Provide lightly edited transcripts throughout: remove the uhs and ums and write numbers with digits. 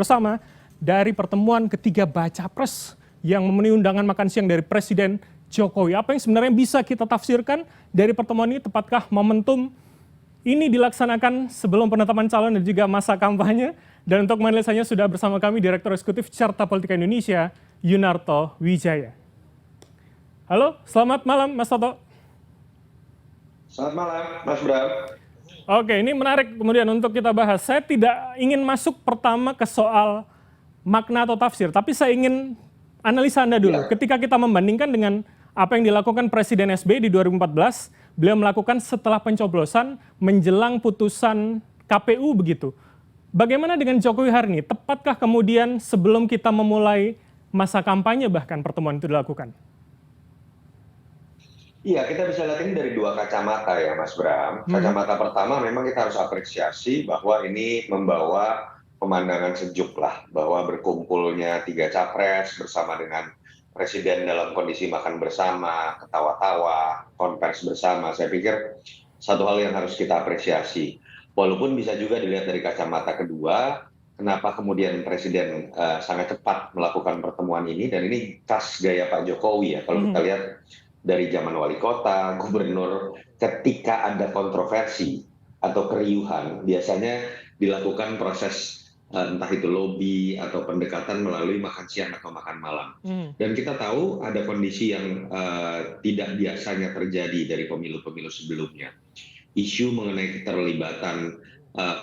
bersama dari pertemuan ketiga baca pres yang memenuhi undangan makan siang dari Presiden Jokowi. Apa yang sebenarnya bisa kita tafsirkan dari pertemuan ini? Tepatkah momentum ini dilaksanakan sebelum penetapan calon dan juga masa kampanye? Dan untuk menganalisanya sudah bersama kami Direktur Eksekutif Carta Politika Indonesia, Yunarto Wijaya. Halo, selamat malam Mas Toto. Selamat malam, Mas Bram. Oke, ini menarik kemudian untuk kita bahas. Saya tidak ingin masuk pertama ke soal makna atau tafsir, tapi saya ingin analisa Anda dulu. Ketika kita membandingkan dengan apa yang dilakukan Presiden SBY di 2014, beliau melakukan setelah pencoblosan menjelang putusan KPU begitu. Bagaimana dengan Jokowi hari ini? Tepatkah kemudian sebelum kita memulai masa kampanye bahkan pertemuan itu dilakukan? Iya, kita bisa lihat ini dari dua kacamata ya, Mas Bram. Kacamata pertama memang kita harus apresiasi bahwa ini membawa pemandangan sejuk lah, bahwa berkumpulnya tiga capres bersama dengan Presiden dalam kondisi makan bersama, ketawa-tawa, konvers bersama. Saya pikir satu hal yang harus kita apresiasi. Walaupun bisa juga dilihat dari kacamata kedua, kenapa kemudian Presiden sangat cepat melakukan pertemuan ini, dan ini khas gaya Pak Jokowi ya, kalau kita lihat dari zaman wali kota, gubernur, ketika ada kontroversi atau keriuhan, biasanya dilakukan proses entah itu lobby atau pendekatan melalui makan siang atau makan malam. Dan kita tahu ada kondisi yang tidak biasanya terjadi dari pemilu-pemilu sebelumnya. Isu mengenai keterlibatan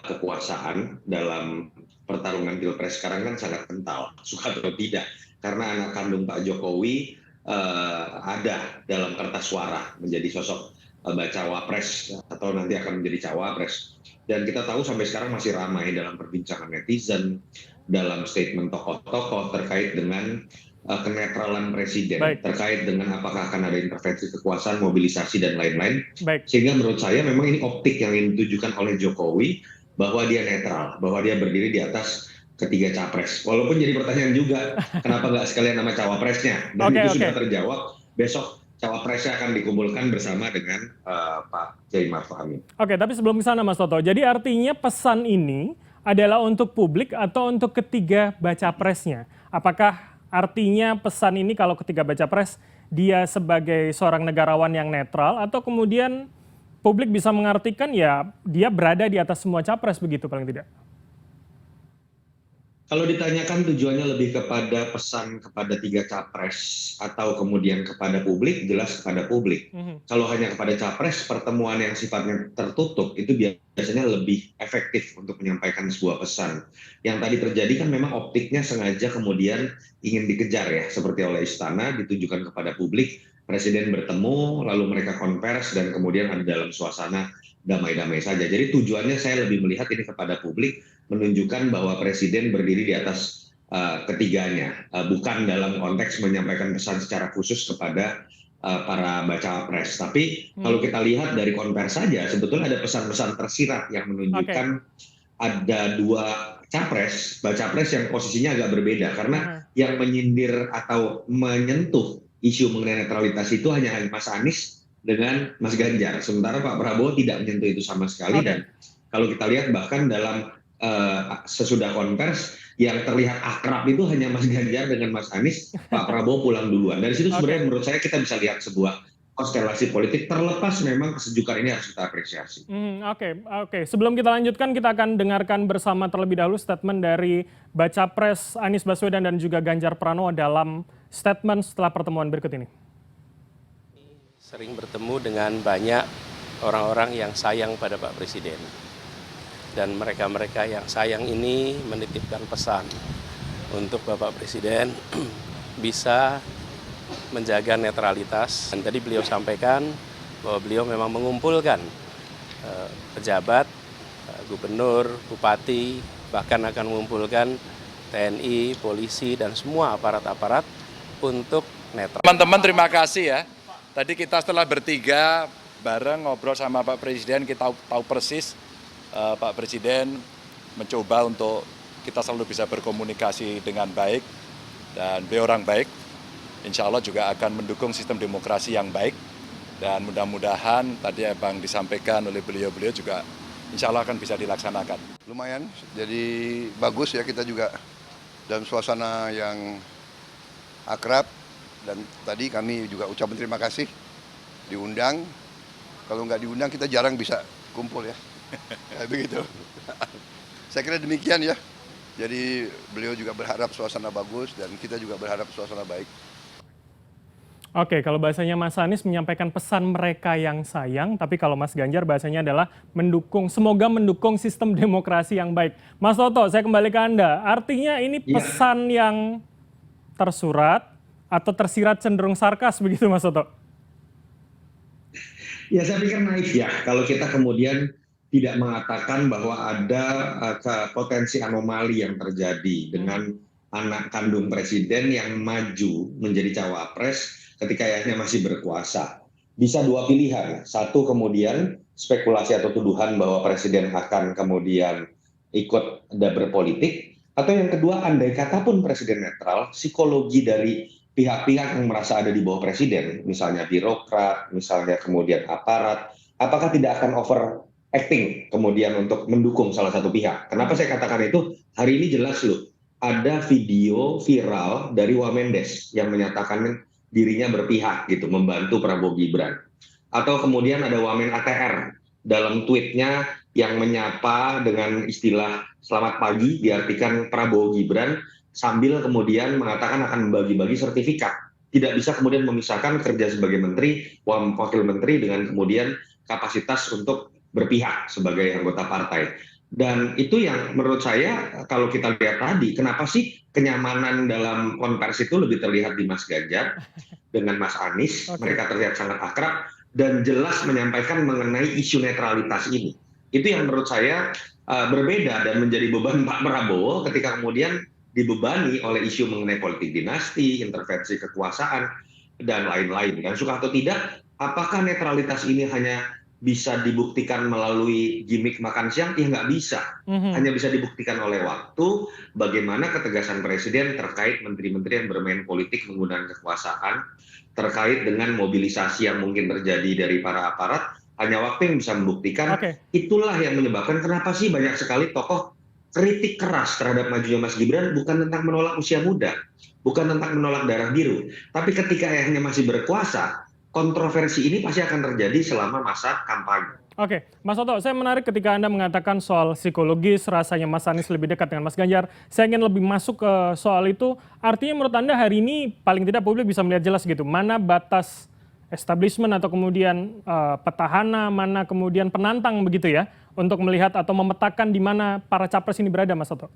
kekuasaan dalam pertarungan pilpres sekarang kan sangat kental, suka atau tidak, karena anak kandung Pak Jokowi ada dalam kertas suara menjadi sosok bacawa pres atau nanti akan menjadi cawapres. Dan kita tahu sampai sekarang masih ramai dalam perbincangan netizen, dalam statement tokoh-tokoh terkait dengan kenetralan presiden, terkait dengan apakah akan ada intervensi kekuasaan, mobilisasi, dan lain-lain. Sehingga menurut saya memang ini optik yang ingin ditujukan oleh Jokowi bahwa dia netral, bahwa dia berdiri di atas ketiga capres. Walaupun jadi pertanyaan juga, kenapa nggak sekalian nama cawapresnya? Dan itu sudah terjawab, besok cawapresnya akan dikumpulkan bersama dengan Pak Kiai Ma'ruf Amin. Oke, tapi sebelum ke sana Mas Toto, jadi artinya pesan ini adalah untuk publik atau untuk ketiga baca presnya? Apakah artinya pesan ini kalau ketiga baca pres dia sebagai seorang negarawan yang netral, atau kemudian publik bisa mengartikan ya dia berada di atas semua capres begitu paling tidak? Kalau ditanyakan tujuannya lebih kepada pesan kepada tiga capres atau kemudian kepada publik, jelas kepada publik. Kalau hanya kepada capres, pertemuan yang sifatnya tertutup itu biasanya lebih efektif untuk menyampaikan sebuah pesan. Yang tadi terjadi kan memang optiknya sengaja kemudian ingin dikejar ya, seperti oleh istana ditujukan kepada publik, Presiden bertemu, lalu mereka konvers dan kemudian ada dalam suasana damai-damai saja. Jadi tujuannya saya lebih melihat ini kepada publik, menunjukkan bahwa Presiden berdiri di atas ketiganya, bukan dalam konteks menyampaikan pesan secara khusus kepada para baca pres. Tapi kalau kita lihat dari konvers saja, sebetulnya ada pesan-pesan tersirat yang menunjukkan ada dua capres, baca pres yang posisinya agak berbeda, karena yang menyindir atau menyentuh isu mengenai netralitas itu hanya Mas Anies dengan Mas Ganjar, sementara Pak Prabowo tidak menyentuh itu sama sekali. Dan kalau kita lihat bahkan dalam sesudah konvers yang terlihat akrab itu hanya Mas Ganjar dengan Mas Anies, Pak Prabowo pulang duluan. Dari situ sebenarnya menurut saya kita bisa lihat sebuah konstelasi politik, terlepas memang kesejukan ini harus kita apresiasi. Oke. Sebelum kita lanjutkan, kita akan dengarkan bersama terlebih dahulu statement dari baca pres Anies Baswedan dan juga Ganjar Pranowo dalam statement setelah pertemuan berikut ini. Sering bertemu dengan banyak orang-orang yang sayang pada Pak Presiden. Dan mereka-mereka yang sayang ini menitipkan pesan untuk Bapak Presiden bisa menjaga netralitas. Dan tadi beliau sampaikan bahwa beliau memang mengumpulkan pejabat, gubernur, bupati, bahkan akan mengumpulkan TNI, polisi, dan semua aparat-aparat untuk netral. Teman-teman terima kasih ya. Tadi kita setelah bertiga bareng ngobrol sama Pak Presiden, kita tahu persis Pak Presiden mencoba untuk kita selalu bisa berkomunikasi dengan baik, dan beliau orang baik, insya Allah juga akan mendukung sistem demokrasi yang baik, dan mudah-mudahan tadi yang disampaikan oleh beliau juga insya Allah akan bisa dilaksanakan. Lumayan, jadi bagus ya, kita juga dalam suasana yang akrab, dan tadi kami juga ucapkan terima kasih diundang. Kalau nggak diundang kita jarang bisa kumpul ya. Kayak begitu. Saya kira demikian ya. Jadi beliau juga berharap suasana bagus dan kita juga berharap suasana baik. Oke, kalau bahasanya Mas Anies menyampaikan pesan mereka yang sayang, tapi kalau Mas Ganjar bahasanya adalah mendukung, semoga mendukung sistem demokrasi yang baik. Mas Toto, saya kembali ke Anda. Artinya ini pesan yang tersurat atau tersirat cenderung sarkas begitu Mas Toto? Ya, saya pikir naif ya kalau kita kemudian tidak mengatakan bahwa ada potensi anomali yang terjadi dengan anak kandung presiden yang maju menjadi cawapres ketika ayahnya masih berkuasa. Bisa dua pilihan. Satu, kemudian spekulasi atau tuduhan bahwa presiden akan kemudian ikut berpolitik. Atau yang kedua, andai kata pun presiden netral, psikologi dari pihak-pihak yang merasa ada di bawah presiden, misalnya birokrat, misalnya kemudian aparat, apakah tidak akan overacting kemudian untuk mendukung salah satu pihak. Kenapa saya katakan itu? Hari ini jelas loh, ada video viral dari Wamendes yang menyatakan dirinya berpihak gitu, membantu Prabowo Gibran. Atau kemudian ada Wamen ATR dalam tweetnya yang menyapa dengan istilah selamat pagi, diartikan Prabowo Gibran, sambil kemudian mengatakan akan membagi-bagi sertifikat. Tidak bisa kemudian memisahkan kerja sebagai menteri, wakil menteri dengan kemudian kapasitas untuk berpihak sebagai anggota partai. Dan itu yang menurut saya kalau kita lihat tadi, kenapa sih kenyamanan dalam konversi itu lebih terlihat di Mas Ganjar dengan Mas Anies. Mereka terlihat sangat akrab dan jelas menyampaikan mengenai isu netralitas ini. Itu yang menurut saya berbeda dan menjadi beban Pak Prabowo ketika kemudian dibebani oleh isu mengenai politik dinasti, intervensi kekuasaan, dan lain-lain. Dan suka atau tidak, apakah netralitas ini hanya bisa dibuktikan melalui gimmick makan siang? Ya nggak bisa. Hanya bisa dibuktikan oleh waktu, bagaimana ketegasan presiden terkait menteri-menteri yang bermain politik menggunakan kekuasaan, terkait dengan mobilisasi yang mungkin terjadi dari para aparat, hanya waktu yang bisa membuktikan. Itulah yang menyebabkan kenapa sih banyak sekali tokoh kritik keras terhadap majunya Mas Gibran, bukan tentang menolak usia muda, bukan tentang menolak darah biru, tapi ketika ayahnya masih berkuasa, kontroversi ini pasti akan terjadi selama masa kampanye. Oke, Mas Toto, saya menarik ketika Anda mengatakan soal psikologis, rasanya Mas Anies lebih dekat dengan Mas Ganjar. Saya ingin lebih masuk ke soal itu. Artinya menurut Anda hari ini paling tidak publik bisa melihat jelas gitu, mana batas establishment atau kemudian petahana, mana kemudian penantang begitu ya, untuk melihat atau memetakan di mana para capres ini berada, Mas Toto?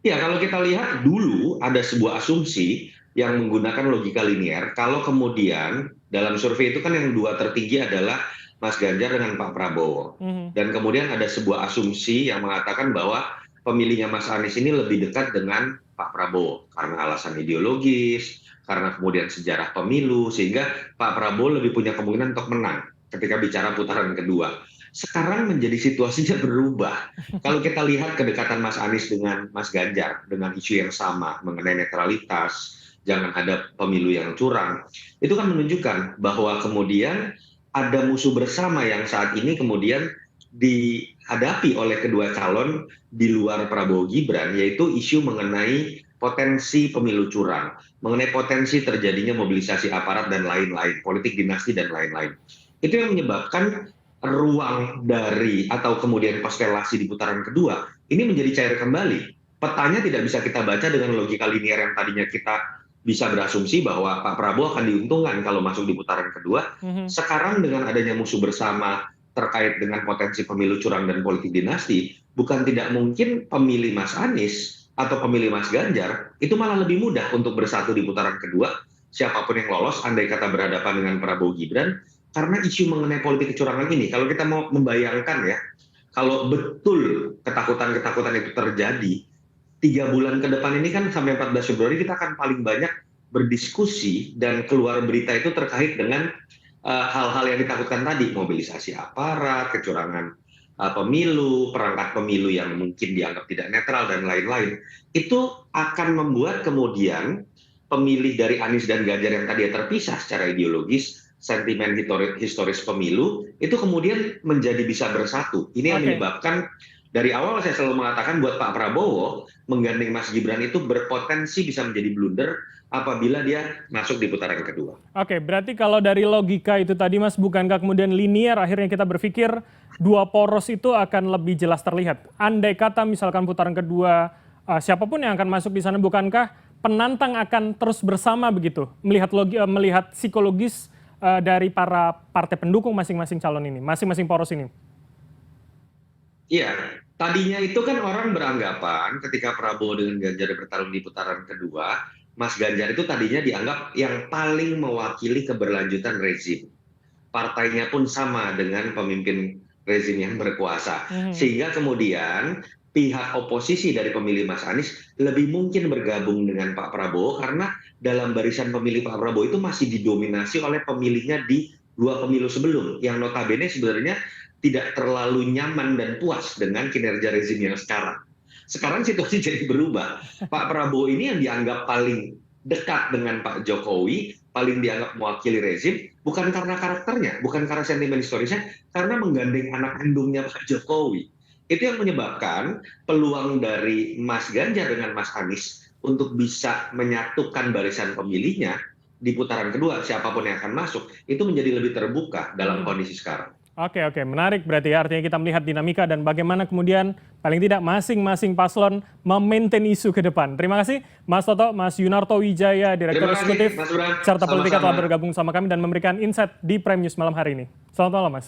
Ya, kalau kita lihat dulu ada sebuah asumsi yang menggunakan logika linear. Kalau kemudian dalam survei itu kan yang dua tertinggi adalah Mas Ganjar dengan Pak Prabowo. Dan kemudian ada sebuah asumsi yang mengatakan bahwa pemilihnya Mas Anies ini lebih dekat dengan Pak Prabowo karena alasan ideologis, karena kemudian sejarah pemilu, sehingga Pak Prabowo lebih punya kemungkinan untuk menang ketika bicara putaran kedua. Sekarang menjadi situasinya berubah. Kalau kita lihat kedekatan Mas Anies dengan Mas Ganjar dengan isu yang sama mengenai netralitas, jangan ada pemilu yang curang, itu kan menunjukkan bahwa kemudian ada musuh bersama yang saat ini kemudian dihadapi oleh kedua calon di luar Prabowo Gibran, yaitu isu mengenai potensi pemilu curang, mengenai potensi terjadinya mobilisasi aparat dan lain-lain, politik dinasti dan lain-lain. Itu yang menyebabkan ruang dari atau kemudian konstelasi di putaran kedua ini menjadi cair kembali. Petanya tidak bisa kita baca dengan logika linear yang tadinya kita bisa berasumsi bahwa Pak Prabowo akan diuntungkan kalau masuk di putaran kedua. Sekarang dengan adanya musuh bersama terkait dengan potensi pemilu curang dan politik dinasti, bukan tidak mungkin pemilih Mas Anies atau pemilih Mas Ganjar itu malah lebih mudah untuk bersatu di putaran kedua, siapapun yang lolos andai kata berhadapan dengan Prabowo Gibran, karena isu mengenai politik kecurangan ini. Kalau kita mau membayangkan ya, kalau betul ketakutan-ketakutan itu terjadi, 3 bulan ke depan ini kan sampai 14 Februari kita akan paling banyak berdiskusi dan keluar berita itu terkait dengan hal-hal yang ditakutkan tadi, mobilisasi aparat, kecurangan pemilu, perangkat pemilu yang mungkin dianggap tidak netral dan lain-lain. Itu akan membuat kemudian pemilih dari Anies dan Ganjar yang tadi terpisah secara ideologis, sentimen historis pemilu itu kemudian menjadi bisa bersatu. Ini yang Oke. menyebabkan dari awal saya selalu mengatakan buat Pak Prabowo menggandeng Mas Gibran itu berpotensi bisa menjadi blunder apabila dia masuk di putaran kedua. Oke, berarti kalau dari logika itu tadi Mas, bukankah kemudian linear akhirnya kita berpikir dua poros itu akan lebih jelas terlihat? Andai kata misalkan putaran kedua siapapun yang akan masuk di sana, bukankah penantang akan terus bersama begitu? Melihat psikologis dari para partai pendukung masing-masing calon ini, masing-masing poros ini. Iya, tadinya itu kan orang beranggapan ketika Prabowo dengan Ganjar bertarung di putaran kedua, Mas Ganjar itu tadinya dianggap yang paling mewakili keberlanjutan rezim. Partainya pun sama dengan pemimpin rezim yang berkuasa. Sehingga kemudian pihak oposisi dari pemilih Mas Anies lebih mungkin bergabung dengan Pak Prabowo karena dalam barisan pemilih Pak Prabowo itu masih didominasi oleh pemilihnya di 2 pemilu sebelum, yang notabene sebenarnya tidak terlalu nyaman dan puas dengan kinerja rezim yang sekarang. Sekarang situasi jadi berubah. Pak Prabowo ini yang dianggap paling dekat dengan Pak Jokowi, paling dianggap mewakili rezim, bukan karena karakternya, bukan karena sentimen historisnya, karena menggandeng anak kandungnya Pak Jokowi. Itu yang menyebabkan peluang dari Mas Ganjar dengan Mas Anies untuk bisa menyatukan barisan pemilihnya di putaran kedua, siapapun yang akan masuk, itu menjadi lebih terbuka dalam kondisi sekarang. Oke, menarik berarti ya, artinya kita melihat dinamika dan bagaimana kemudian paling tidak masing-masing paslon memaintain isu ke depan. Terima kasih Mas Toto, Mas Yunarto Wijaya, Direktur Eksekutif Mas Bram. Carta Politika telah Sama-sama. bergabung sama kami dan memberikan insight di Prime News malam hari ini. Selamat malam Mas.